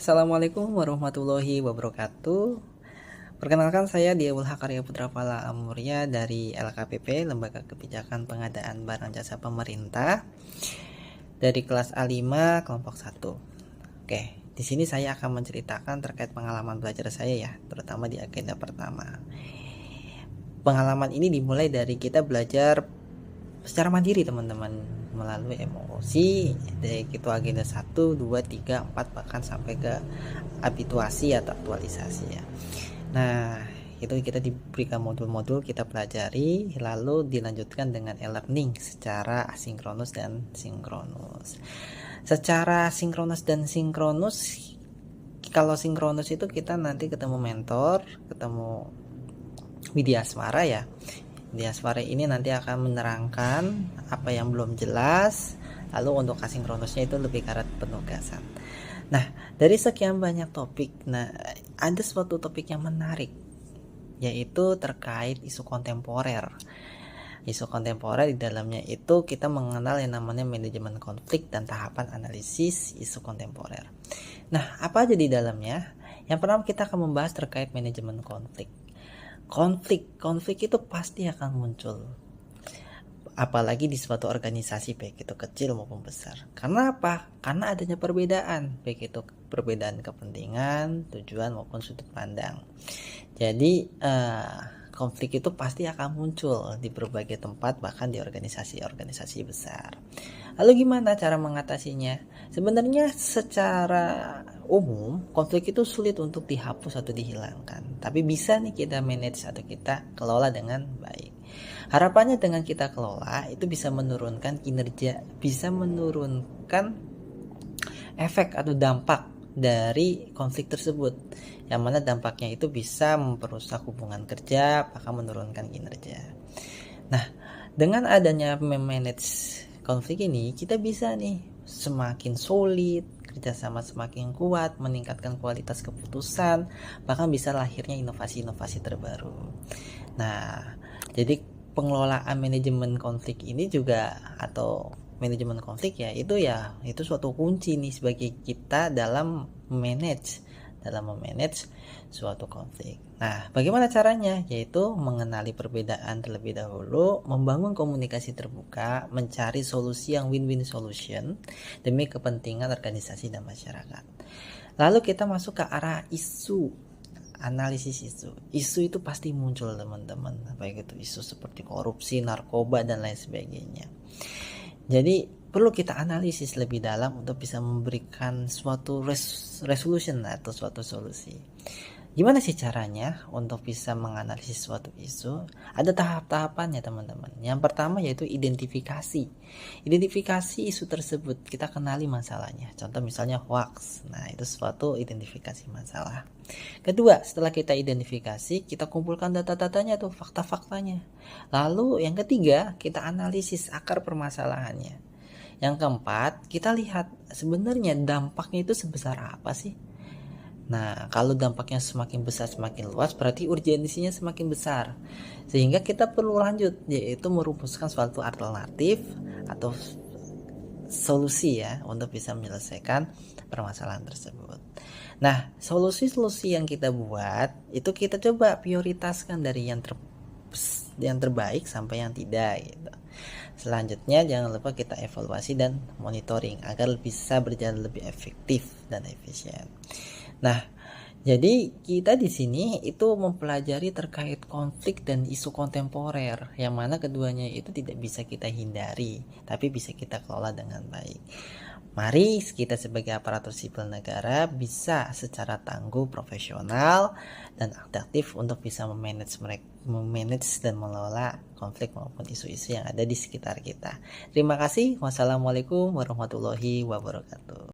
Assalamualaikum warahmatullahi wabarakatuh. Perkenalkan saya Diawul Hakarya Putra Fala Amurya dari LKPP, Lembaga Kebijakan Pengadaan Barang Jasa Pemerintah, dari kelas A5 kelompok 1. Oke, di sini saya akan menceritakan terkait pengalaman belajar saya ya, terutama di agenda pertama. Pengalaman ini dimulai dari kita belajar secara mandiri teman-teman, melalui emosi, dari itu agenda 1, 2, 3, 4 bahkan sampai ke habituasi atau aktualisasi ya. Nah, itu kita diberikan modul-modul kita pelajari, lalu dilanjutkan dengan e-learning secara asinkronus dan sinkronus. Secara sinkronus dan sinkronus, kalau sinkronus itu kita nanti ketemu mentor, ketemu widyaswara ya. Widyaswara ini nanti akan menerangkan apa yang belum jelas, lalu untuk asinkronusnya itu lebih ke arah penugasan. Nah, dari sekian banyak topik, ada suatu topik yang menarik, yaitu terkait isu kontemporer. Isu kontemporer di dalamnya itu kita mengenal yang namanya manajemen konflik dan tahapan analisis isu kontemporer. Nah, apa aja di dalamnya? Yang pertama kita akan membahas terkait manajemen konflik. Konflik itu pasti akan muncul, apalagi di suatu organisasi baik itu kecil maupun besar. Karena apa? Karena adanya perbedaan, baik itu perbedaan kepentingan, tujuan maupun sudut pandang. Jadi konflik itu pasti akan muncul di berbagai tempat, bahkan di organisasi-organisasi besar. Lalu gimana cara mengatasinya? Sebenarnya secara umum konflik itu sulit untuk dihapus atau dihilangkan, tapi bisa nih kita manage atau kita kelola dengan baik. Harapannya dengan kita kelola itu bisa menurunkan kinerja, bisa menurunkan efek atau dampak dari konflik tersebut, yang mana dampaknya itu bisa memperusak hubungan kerja, bahkan menurunkan kinerja. Nah, dengan adanya memanage konflik ini, kita bisa nih semakin solid, kerjasama semakin kuat, meningkatkan kualitas keputusan, bahkan bisa lahirnya inovasi-inovasi terbaru. Nah, jadi pengelolaan manajemen konflik ini juga, atau manajemen konflik ya itu suatu kunci nih sebagai kita dalam memanage suatu konflik. Nah, bagaimana caranya? Yaitu mengenali perbedaan terlebih dahulu, membangun komunikasi terbuka, mencari solusi yang win-win solution demi kepentingan organisasi dan masyarakat. Lalu kita masuk ke arah isu, analisis isu. Isu itu pasti muncul teman-teman, baik itu isu seperti korupsi, narkoba dan lain sebagainya. Jadi perlu kita analisis lebih dalam untuk bisa memberikan suatu resolution atau suatu solusi. Gimana sih caranya untuk bisa menganalisis suatu isu? Ada tahap-tahapannya teman-teman. Yang pertama yaitu identifikasi. Identifikasi isu tersebut, kita kenali masalahnya. Contoh misalnya hoax. Nah, itu suatu identifikasi masalah. Kedua, setelah kita identifikasi, kita kumpulkan data-datanya tuh, fakta-faktanya. Lalu yang ketiga, kita analisis akar permasalahannya. Yang keempat, kita lihat sebenarnya dampaknya itu sebesar apa sih? Nah, kalau dampaknya semakin besar, semakin luas, berarti urgensinya semakin besar. Sehingga kita perlu lanjut, yaitu merumuskan suatu alternatif atau solusi ya, untuk bisa menyelesaikan permasalahan tersebut. Nah, solusi-solusi yang kita buat, itu kita coba prioritaskan dari yang terbaik sampai yang tidak gitu. Selanjutnya jangan lupa kita evaluasi dan monitoring agar bisa berjalan lebih efektif dan efisien. Nah, jadi kita di sini itu mempelajari terkait konflik dan isu kontemporer, yang mana keduanya itu tidak bisa kita hindari, tapi bisa kita kelola dengan baik. Mari kita sebagai aparatur sipil negara bisa secara tangguh, profesional, dan aktif untuk bisa memanage dan mengelola konflik maupun isu-isu yang ada di sekitar kita. Terima kasih. Wassalamualaikum warahmatullahi wabarakatuh.